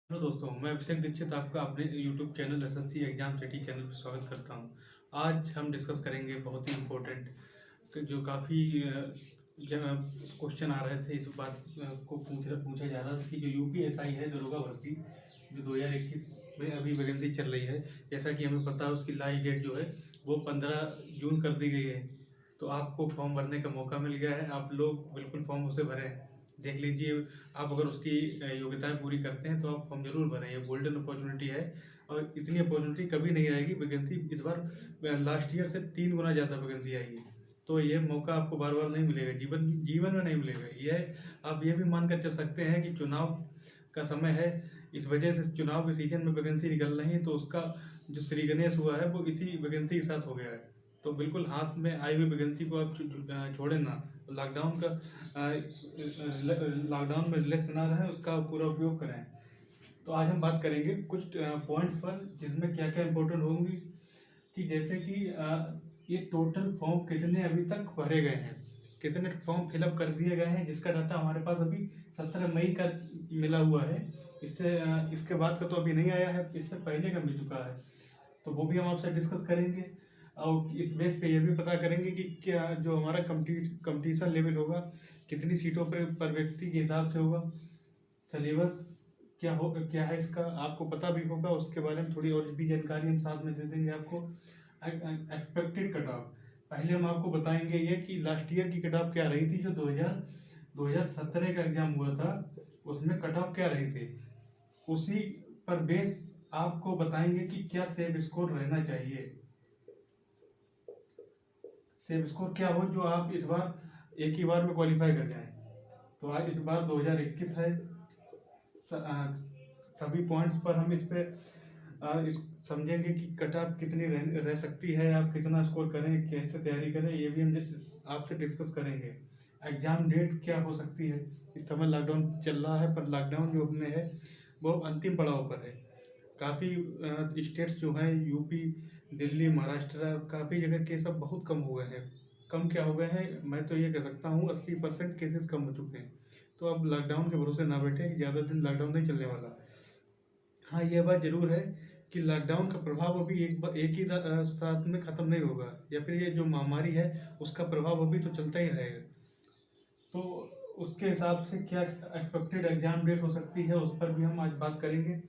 Hello दोस्तों, मैं अभिषेक दीक्षित आपका अपने YouTube channel SSC exam city channel पर स्वागत करता हूं। आज हम डिस्कस करेंगे बहुत ही इम्पोर्टेंट जो काफ़ी क्वेश्चन आ रहे थे। इस बात को पूछा जा रहा था कि जो यूपीएसआई है दरोगा भर्ती जो 2021 में अभी वैकेंसी चल रही है, जैसा कि हमें पता है उसकी लास्ट डेट जो है वो 15 जून कर दी गई है। तो आपको फॉर्म भरने का मौका मिल गया है, आप लोग बिल्कुल फॉर्म उसे भरें। देख लीजिए, आप अगर उसकी योग्यताएं पूरी करते हैं तो आप फॉर्म जरूर भरें, ये गोल्डन अपॉर्चुनिटी है और इतनी अपॉर्चुनिटी कभी नहीं आएगी। वैकेंसी इस बार लास्ट ईयर से 3 गुना ज़्यादा वैकेंसी आई है, तो ये मौका आपको बार बार नहीं मिलेगा, जीवन जीवन में नहीं मिलेगा। यह आप ये भी मान कर चल सकते हैं कि चुनाव का समय है, इस वजह से चुनाव के सीजन में वैकेंसी निकल रही है, तो उसका जो श्री गणेश हुआ है वो इसी वैकेंसी के साथ हो गया है। तो बिल्कुल हाथ में आई हुई वैकेंसी को आप छोड़ें ना। लॉकडाउन का लॉकडाउन में रिलैक्स ना रहें, उसका पूरा उपयोग करें। तो आज हम बात करेंगे कुछ पॉइंट्स पर जिसमें क्या क्या इम्पोर्टेंट होंगी, कि जैसे कि ये टोटल फॉर्म कितने अभी तक भरे गए हैं, कितने फॉर्म फिलअप कर दिए गए हैं, जिसका डाटा हमारे पास अभी 17 मई का मिला हुआ है। इसके बाद का तो अभी नहीं आया है, इससे पहले का मिल चुका है, तो वो भी हम आपसे डिस्कस करेंगे। और इस बेस पे ये भी पता करेंगे कि क्या जो हमारा कंपटीशन लेवल होगा कितनी सीटों पर व्यक्ति के हिसाब से होगा, सिलेबस क्या है इसका आपको पता भी होगा, उसके बारे में थोड़ी और भी जानकारी हम साथ में दे देंगे आपको। एक्सपेक्टेड कट ऑफ पहले हम आपको बताएंगे ये कि लास्ट ईयर की कट ऑफ क्या रही थी, जो 2017 का एग्जाम हुआ था उसमें कट ऑफ क्या रही थी, उसी पर बेस आपको बताएंगे कि क्या सेफ स्कोर रहना चाहिए। सेफ स्कोर क्या हो जो आप इस बार एक ही बार में क्वालिफाई कर जाएं। तो आज इस बार 2021 है, सभी पॉइंट्स पर हम इस पे समझेंगे कि कट ऑफ कितनी रह सकती है, आप कितना स्कोर करें, कैसे तैयारी करें, ये भी हम आपसे डिस्कस करेंगे। एग्जाम डेट क्या हो सकती है, इस समय लॉकडाउन चल रहा है, पर लॉकडाउन जो अपने है वो अंतिम पड़ाव पर है। काफ़ी स्टेट्स जो हैं यूपी, दिल्ली, महाराष्ट्र, काफ़ी जगह केस अब बहुत कम हो गए हैं। कम क्या हो गए हैं, मैं तो ये कह सकता हूँ 80% केसेस कम हो चुके हैं। तो अब लॉकडाउन के भरोसे ना बैठे, ज़्यादा दिन लॉकडाउन नहीं चलने वाला। हाँ, यह बात जरूर है कि लॉकडाउन का प्रभाव अभी एक ही साथ में ख़त्म नहीं होगा, या फिर ये जो महामारी है उसका प्रभाव अभी तो चलता ही रहेगा। तो उसके हिसाब से क्या एक्सपेक्टेड एग्जाम डेट हो सकती है, उस पर भी हम आज बात करेंगे।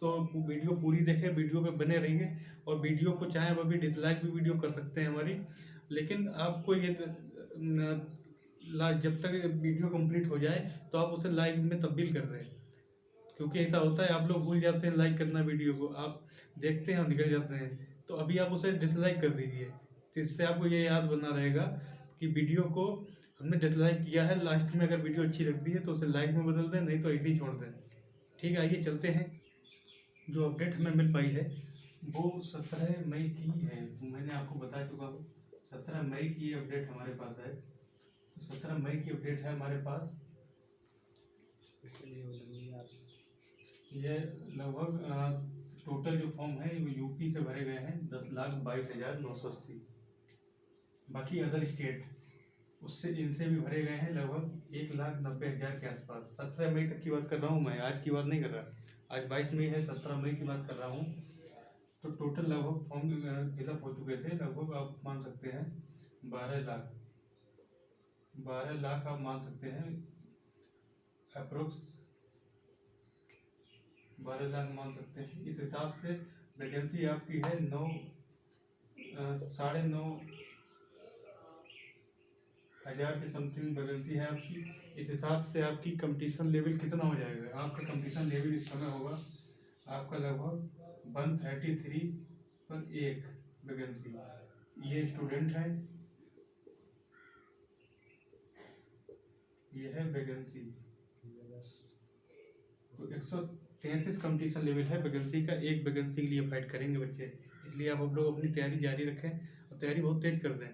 तो वीडियो पूरी देखें, वीडियो पे बने रहिए, और वीडियो को चाहे वो भी डिसलाइक भी वीडियो कर सकते हैं हमारी, लेकिन आपको ये जब तक वीडियो कंप्लीट हो जाए तो आप उसे लाइक में तब्दील कर दें, क्योंकि ऐसा होता है आप लोग भूल जाते हैं लाइक करना, वीडियो को आप देखते हैं और निकल जाते हैं, तो अभी आप उसे डिसलाइक कर दीजिए। तो इससे आपको ये याद बना रहेगा कि वीडियो को हमने डिसलाइक किया है। लास्ट में अगर वीडियो अच्छी लगती है तो उसे लाइक में बदल दें, नहीं तो ऐसे ही छोड़ दें। ठीक है, आइए चलते हैं। जो अपडेट हमें मिल पाई है वो 17 मई की है, मैंने आपको बता चुका हूँ। 17 मई की अपडेट हमारे पास है, तो 17 मई की अपडेट है हमारे पास। ये लगभग टोटल जो फॉर्म है वो यूपी से भरे गए हैं 10,22,980। बाकी अदर स्टेट उससे इनसे भी भरे गए हैं लगभग 1,90,000 के आसपास। 17 मई तक की बात कर रहा हूँ मैं, आज की बात नहीं कर रहा। आज 22 मई है, 17 मई की बात कर रहा हूँ। तो टोटल लगभग फॉर्म फिलअप हो चुके थे, लगभग आप मान सकते हैं 12 लाख आप मान सकते हैं, अप्रोक्स 12 लाख मान सकते हैं। इस हिसाब से वैकेंसी आपकी है 9,500 के समथिंग वैकेंसी है आपकी। इस हिसाब से आपकी कंपटीशन लेवल कितना हो जाएगा, आपका कंपटीशन लेवल इस समय होगा आपका लगभग 133 पर एक वैकेंसी। ये स्टूडेंट है, ये है वैकेंसी। तो 133 कंपटीशन लेवल है वैकेंसी का, एक वैकेंसी के लिए फाइट करेंगे बच्चे। इसलिए आप लोग अपनी तैयारी जारी रखें और तैयारी बहुत तेज कर दें।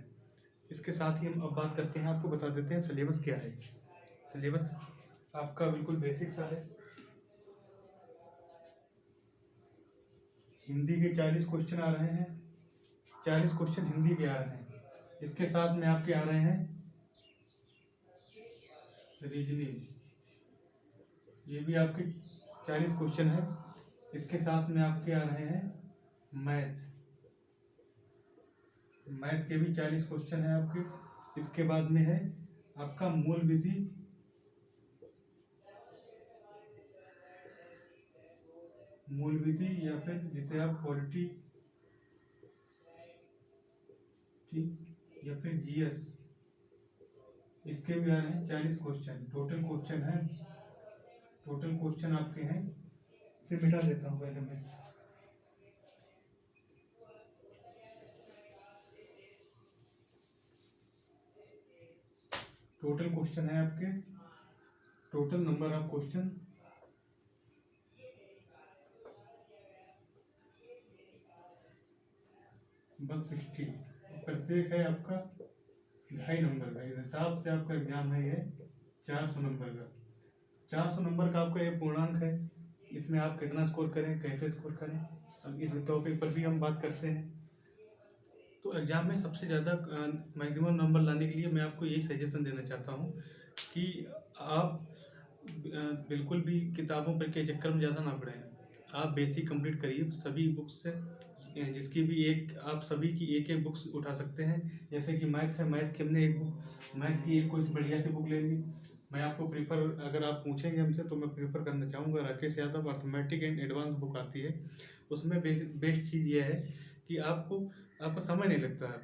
इसके साथ ही हम अब बात करते हैं, आपको बता देते हैं सिलेबस क्या है। सिलेबस आपका बिल्कुल बेसिक सा है। हिंदी के 40 क्वेश्चन आ रहे हैं, 40 क्वेश्चन हिंदी के आ रहे हैं। इसके साथ में आपके आ रहे हैं रीजनिंग, ये भी आपके 40 क्वेश्चन है। इसके साथ में आपके आ रहे हैं मैथ के भी 40 क्वेश्चन है आपके। इसके बाद में है आपका मूल विधि, या फिर जिसे आप पॉलिटी या फिर जीएस, इसके भी आ रहे हैं 40 क्वेश्चन। टोटल क्वेश्चन आपके हैं, इसे मिटा देता हूँ पहले मैं। टोटल क्वेश्चन है आपके, टोटल नंबर ऑफ क्वेश्चन 160। प्रत्येक है आपका 2.5 नंबर का। इस हिसाब से आपका एग्जाम है ये 400 नंबर का। 400 नंबर का आपका ये पूर्णांक है। इसमें आप कितना स्कोर करें, कैसे स्कोर करें, अब इस टॉपिक पर भी हम बात करते हैं। तो एग्ज़ाम में सबसे ज़्यादा मैक्सिमम नंबर लाने के लिए मैं आपको यही सजेशन देना चाहता हूँ कि आप बिल्कुल भी किताबों पर के चक्कर में ज़्यादा ना पड़ें। आप बेसिक कंप्लीट करिए सभी बुक्स से, जिसकी भी एक आप सभी की एक बुक्स उठा सकते हैं। जैसे कि मैथ है, मैथ की हमने एक बुक, मैथ की एक कोई बढ़िया सी बुक ले ली। मैं आपको प्रीफर, अगर आप पूछेंगे हमसे तो मैं प्रीफर करना चाहूँगा Rakesh Yadav arithmetic and advance book आती है। उसमें बेस्ट चीज़ ये है कि आपको समय नहीं लगता है।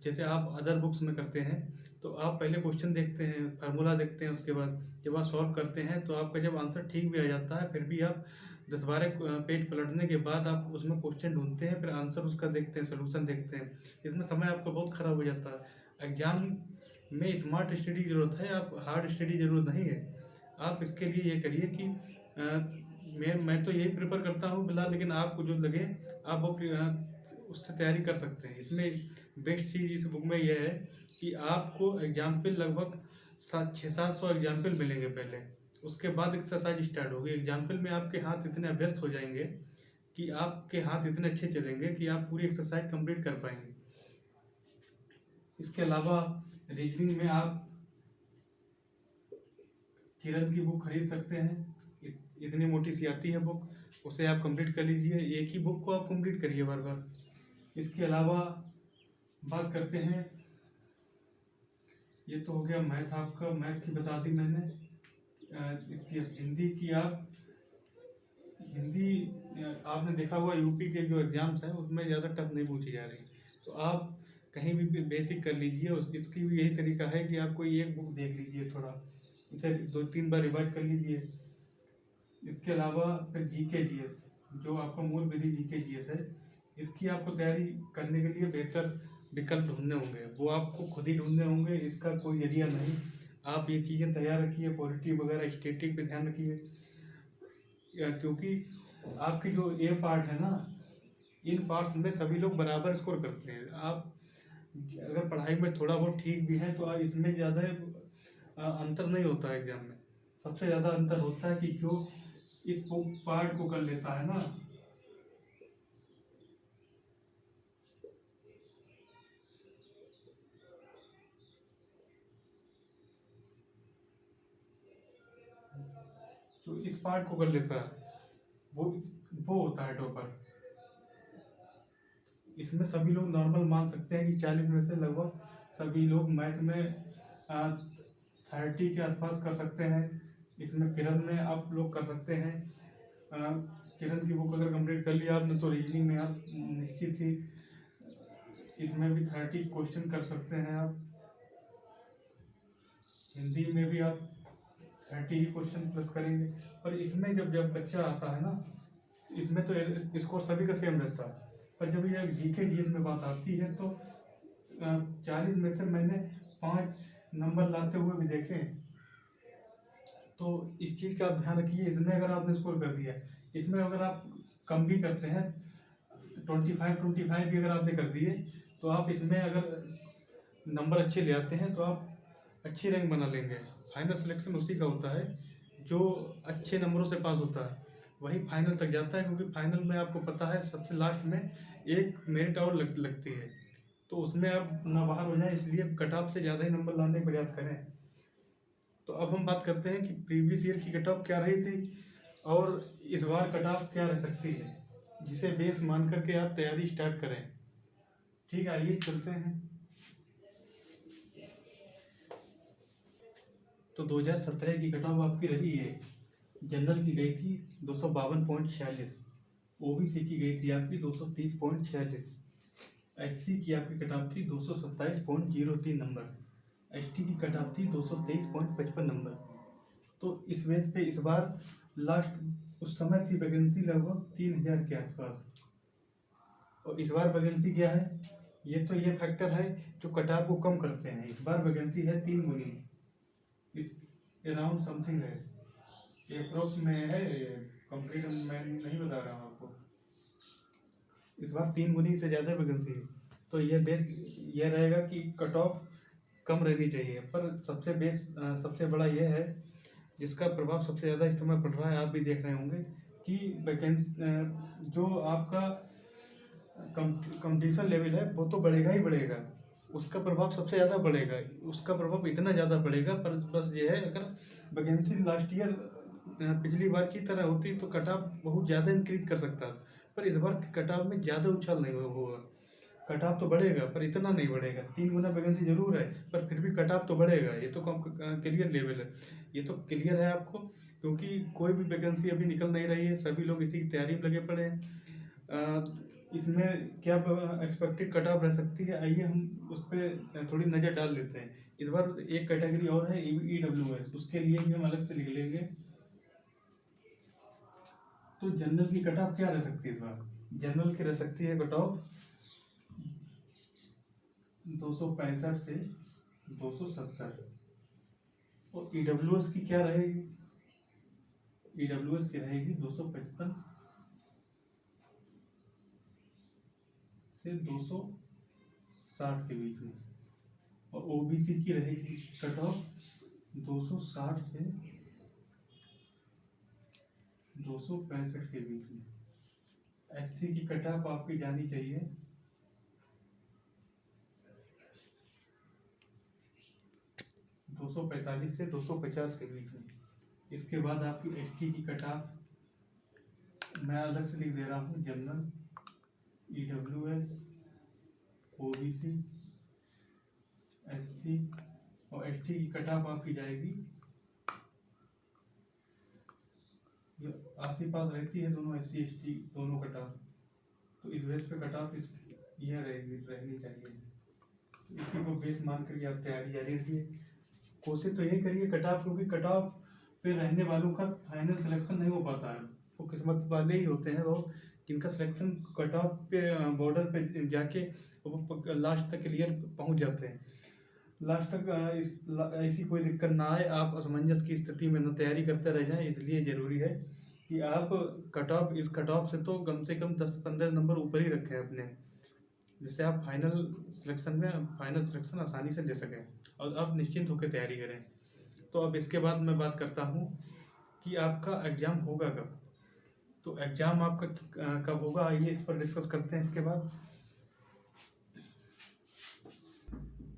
जैसे आप अदर बुक्स में करते हैं तो आप पहले क्वेश्चन देखते हैं, फार्मूला देखते हैं, उसके बाद जब आप सॉल्व करते हैं तो आपका जब आंसर ठीक भी आ जाता है फिर भी आप 10-12 पेज पलटने के बाद आप उसमें क्वेश्चन ढूंढते हैं, फिर आंसर उसका देखते हैं, सोल्यूशन देखते हैं। इसमें समय आपका बहुत ख़राब हो जाता है। एग्जाम में स्मार्ट स्टडी की ज़रूरत है, आप हार्ड स्टडी ज़रूरत नहीं है। आप इसके लिए ये करिए कि मैं तो यही प्रेफर करता हूँ फिलहाल, लेकिन आपको जो लगे आप वो उससे तैयारी कर सकते हैं। इसमें बेस्ट चीज़ इस बुक में यह है कि आपको एग्जाम्पल लगभग 600-700 एग्जाम्पल मिलेंगे पहले, उसके बाद एक्सरसाइज स्टार्ट होगी। एग्जाम्पल में आपके हाथ इतने अभ्यस्त हो जाएंगे कि आपके हाथ इतने अच्छे चलेंगे कि आप पूरी एक्सरसाइज कंप्लीट कर पाएंगे। इसके अलावा रीजनिंग में आप किरण की बुक खरीद सकते हैं, इतनी मोटी सी आती है बुक, उसे आप कंप्लीट कर लीजिए। एक ही बुक को आप कंप्लीट करिए बार बार। इसके अलावा बात करते हैं, ये तो हो गया मैथ आपका, मैथ की बता दी मैंने। इसकी हिंदी की हिंदी आपने देखा हुआ यूपी के जो एग्जाम्स हैं उसमें ज़्यादा टफ नहीं पूछी जा रही, तो आप कहीं भी बेसिक कर लीजिए। इसकी भी यही तरीका है कि आप कोई एक बुक देख लीजिए, थोड़ा इसे 2-3 बार रिवाइज कर लीजिए। इसके अलावा फिर जीके जीएस, जो आपका मूल विधि जीके जीएस है, इसकी आपको तैयारी करने के लिए बेहतर विकल्प ढूंढने होंगे, वो आपको खुद ही ढूंढने होंगे, इसका कोई जरिया नहीं। आप ये चीज़ें तैयार रखिए, पॉलिटी वगैरह स्टैटिक पे ध्यान रखिए, क्योंकि आपकी जो ए पार्ट है ना, इन पार्ट्स में सभी लोग बराबर स्कोर करते हैं। आप अगर पढ़ाई में थोड़ा बहुत ठीक भी है तो इसमें ज़्यादा अंतर नहीं होता है एग्जाम में। सबसे ज़्यादा अंतर होता है कि जो इस पार्ट को कर लेता है ना, तो इस पार्ट को कर लेता है वो होता है टॉपर। इसमें सभी लोग नॉर्मल मान सकते हैं कि 40 में से लगभग सभी लोग मैथ में 30 के आसपास कर सकते हैं। इसमें किरण में आप लोग कर सकते हैं। किरण की बुक अगर कंप्लीट कर लिया आपने तो रीजनिंग में आप निश्चित ही इसमें भी 30 क्वेश्चन कर सकते हैं आप। हिंदी में भी आप 30 क्वेश्चन प्लस करेंगे। पर इसमें जब बच्चा आता है ना, इसमें तो स्कोर सभी का सेम रहता है, पर जब ये जीके जीएस में बात आती है तो 40 में से मैंने 5 नंबर लाते हुए भी देखे। तो इस चीज़ का आप ध्यान रखिए। इसमें अगर आपने स्कोर कर दिया, इसमें अगर आप कम भी करते हैं 25 भी अगर आपने कर दिए, तो आप इसमें अगर नंबर अच्छे ले आते हैं तो आप अच्छी रैंक बना लेंगे। फाइनल सिलेक्शन उसी का होता है जो अच्छे नंबरों से पास होता है, वही फाइनल तक जाता है, क्योंकि फाइनल में आपको पता है सबसे लास्ट में एक मेरिट और लगती है, तो उसमें आप ना बाहर हो जाए, इसलिए कट ऑफ से ज़्यादा ही नंबर लाने का प्रयास करें। तो अब हम बात करते हैं कि प्रीवियस ईयर की कट ऑफ क्या रही थी। और इस बार कट ऑफ क्या रह सकती है, जिसे बेस मान करके आप तैयारी स्टार्ट करें। ठीक है, आइए चलते हैं। तो 2017 की कट ऑफ आपकी रही है, जनरल की गई थी 252.46, ओबीसी की गई थी आपकी 230.46, एससी की आपकी कट ऑफ थी 227.03 नंबर, एसटी की कट ऑफ थी 223.55 नंबर। तो इस बेस पे इस बार लास्ट उस समय थी वैकेंसी लगभग 3000 के आसपास, और इस बार वैकेंसी क्या है, ये फैक्टर है जो कट ऑफ को कम करते हैं। इस बार वैकेंसी है 3 गुनी, इस अराउंड समथिंग है, अप्रोक्स में है, कंप्लीट मैं नहीं बता रहा हूँ आपको। इस बार 3 गुनी से ज़्यादा वैकेंसी है, तो ये बेस ये रहेगा कि कट ऑफ कम रहनी चाहिए। पर सबसे बड़ा ये है जिसका प्रभाव सबसे ज़्यादा इस समय पड़ रहा है, आप भी देख रहे होंगे कि वैकेंसी जो आपका कंपटीशन लेवल है वो तो बढ़ेगा ही बढ़ेगा, उसका प्रभाव सबसे ज़्यादा बढ़ेगा, उसका प्रभाव इतना ज़्यादा बढ़ेगा। पर बस ये है, अगर वैकेंसी लास्ट ईयर पिछली बार की तरह होती तो कट ऑफ बहुत ज़्यादा इंक्रीज कर सकता था, पर इस बार कट ऑफ में ज़्यादा उछाल नहीं होगा। कट ऑफ तो बढ़ेगा पर इतना नहीं बढ़ेगा, 3 गुना वैकेंसी जरूर है पर फिर भी कट ऑफ तो बढ़ेगा। ये तो क्लियर लेवल है, ये तो क्लियर है आपको, क्योंकि कोई भी वैकेंसी अभी निकल नहीं रही है, सभी लोग इसी की तैयारी में लगे पड़े हैं। इसमें क्या एक्सपेक्टेड कट ऑफ रह सकती है, आइए हम उस पर थोड़ी नज़र डाल लेते हैं। इस बार एक कैटेगरी और है EWS, उसके लिए भी हम अलग से लिख लेंगे। तो जनरल की कट ऑफ क्या रह सकती है इस बार, जनरल की रह सकती है कट ऑफ 265 से 270, और EWS की क्या रहेगी, EWS की रहेगी 255 से 260 के बीच में, और OBC की रहेगी कट ऑफ 260 से 265 के बीच में। SC की कट ऑफ आपकी जानी चाहिए 245 से 250 के बीच में। इसके बाद आपकी ST की कट ऑफ मैं अलग से लिख दे रहा हूँ, जनरल, EWS, OBC, SC और ST की कट ऑफ आपकी जाएगी, ये आस पास रहती है दोनों, SC ST दोनों कट ऑफ, तो इस बेस पे कट ऑफ यह रहनी चाहिए। इसी को बेस मान करके आप तैयारी जारी रखिए, कोशिश तो यही करिए कट ऑफ, क्योंकि कट ऑफ पे रहने वालों का फाइनल सिलेक्शन नहीं हो पाता है, वो किस्मत वाले ही होते हैं वो, जिनका सिलेक्शन कट ऑफ पे बॉर्डर पे जाके वो लास्ट तक क्लियर पहुंच जाते हैं। लास्ट तक ऐसी कोई दिक्कत ना आए, आप असमंजस की स्थिति में न तैयारी करते रह जाएं, इसलिए ज़रूरी है कि आप इस कट ऑफ से तो कम से कम 10-15 नंबर ऊपर ही रखें अपने, जिससे आप फाइनल सिलेक्शन आसानी से ले सकें और आप निश्चिंत होकर तैयारी करें। तो अब इसके बाद मैं बात करता हूँ कि आपका एग्ज़ाम होगा कब। तो एग्ज़ाम आपका कब होगा, आइए इस पर डिस्कस करते हैं। इसके बाद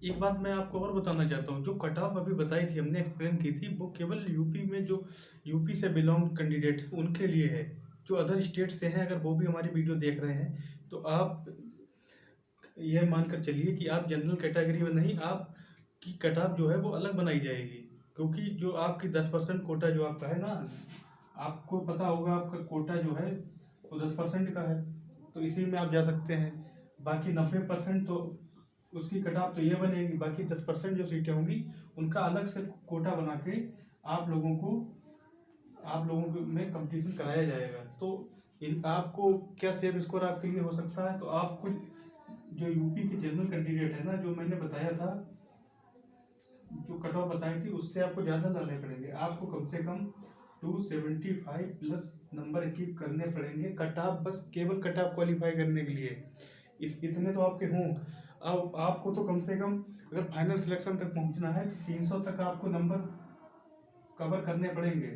एक बात मैं आपको और बताना चाहता हूँ, जो कट ऑफ अभी बताई थी, हमने एक्सप्लेन की थी, वो केवल यूपी में जो यूपी से बिलोंग कैंडिडेट उनके लिए है। जो अदर स्टेट से हैं, अगर वो भी हमारी वीडियो देख रहे हैं तो आप ये मानकर चलिए कि आप जनरल कैटेगरी में नहीं, आपकी कट ऑफ जो है वो अलग बनाई जाएगी, क्योंकि जो आपकी 10% कोटा जो आपका है ना, आपको पता होगा आपका कोटा जो है वो 10% का है, तो इसी में आप जा सकते हैं। बाकी 90% तो उसकी कट ऑफ तो ये बनेगी, बाकी 10% जो सीटें होंगी उनका अलग से कोटा बना के आप लोगों को में कंपटीशन कराया जाएगा। तो आपको क्या सेफ स्कोर आपके लिए हो सकता है, तो आपको जो यूपी के जनरल कैंडिडेट है ना, जो मैंने बताया था, जो कट ऑफ बताई थी, उससे आपको ज़्यादा लाने पड़ेंगे। आपको कम से कम 275 प्लस नंबर अचीव करने पड़ेंगे कट ऑफ, बस केवल कट ऑफ क्वालिफाई करने के लिए। इतने तो आपके हों। अब आपको तो कम से कम अगर फाइनल सिलेक्शन तक पहुंचना है तो 300 तक आपको नंबर कवर करने पड़ेंगे।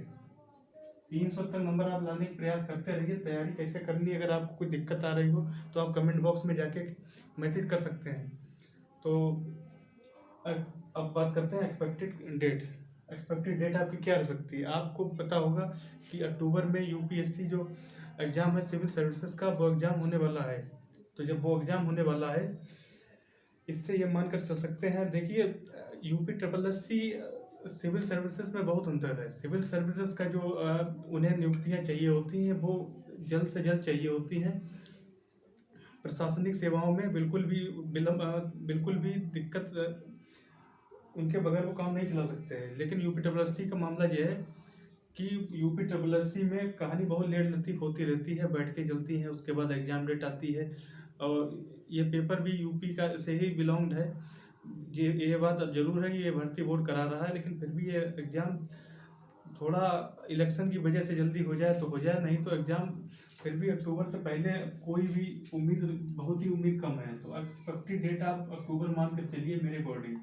300 तक नंबर आप लाने का प्रयास करते रहिए। तैयारी कैसे करनी है, अगर आपको कोई दिक्कत आ रही हो तो आप कमेंट बॉक्स में जाके मैसेज कर सकते हैं। तो अब बात करते हैं एक्सपेक्टेड डेट। एक्सपेक्टेड डेट आपकी क्या रह सकती है? आपको पता होगा कि अक्टूबर में यूपीएससी जो एग्ज़ाम है सिविल सर्विसेज का, वो एग्ज़ाम होने वाला है। तो जब वो एग्ज़ाम होने वाला है, इससे ये मान कर चल सकते हैं, देखिए UP triple S C civil services में बहुत अंतर है। सिविल सर्विसेज का जो उन्हें नियुक्तियाँ चाहिए होती हैं वो जल्द से जल्द चाहिए होती हैं। प्रशासनिक सेवाओं में बिल्कुल भी बिल्कुल भी दिक्कत उनके बगैर वो काम नहीं चला सकते हैं। लेकिन यूपी ट्रिपल एस सी का मामला ये है कि यूपी ट्रिपल एस सी में कहानी बहुत लेट लतीफ़ होती रहती है, बैठ के चलती है, उसके बाद एग्ज़ाम डेट आती है। और ये पेपर भी यूपी का से ही बिलोंग्ड है। ये बात अब ज़रूर है कि ये भर्ती बोर्ड करा रहा है, लेकिन फिर भी ये एग्ज़ाम थोड़ा इलेक्शन की वजह से जल्दी हो जाए तो हो जाए, नहीं तो एग्ज़ाम फिर भी अक्टूबर से पहले कोई भी उम्मीद, बहुत ही उम्मीद कम है। तो एक्सपेक्टेड डेट आप अक्टूबर मान कर चलिए मेरे अकॉर्डिंग।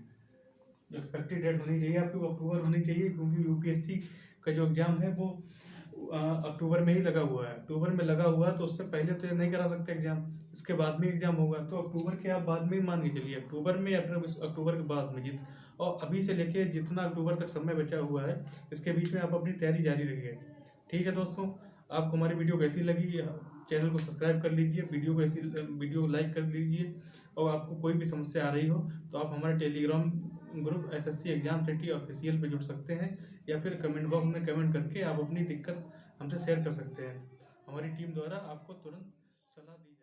जो एक्सपेक्टेड डेट होनी चाहिए आपकी वो अक्टूबर होनी चाहिए, क्योंकि यूपीएससी का जो एग्ज़ाम है वो अक्टूबर में ही लगा हुआ है। अक्टूबर में लगा हुआ है तो उससे पहले तो ये नहीं करा सकते एग्ज़ाम, इसके बाद में एग्ज़ाम होगा। तो अक्टूबर के आप बाद में ही मान के चलिए, अक्टूबर में या फिर अक्टूबर के बाद में और अभी से लेके जितना अक्टूबर तक समय बचा हुआ है, इसके बीच में आप अपनी तैयारी जारी रखिए। ठीक है दोस्तों, आपको हमारी वीडियो कैसी लगी? चैनल को सब्सक्राइब कर लीजिए, वीडियो को लाइक कर लीजिए। और आपको कोई भी समस्या आ रही हो तो आप हमारे Telegram group SSC exam city official पे जुड़ सकते हैं, या फिर कमेंट बॉक्स में कमेंट करके आप अपनी दिक्कत हमसे शेयर कर सकते हैं। हमारी टीम द्वारा आपको तुरंत सलाह दी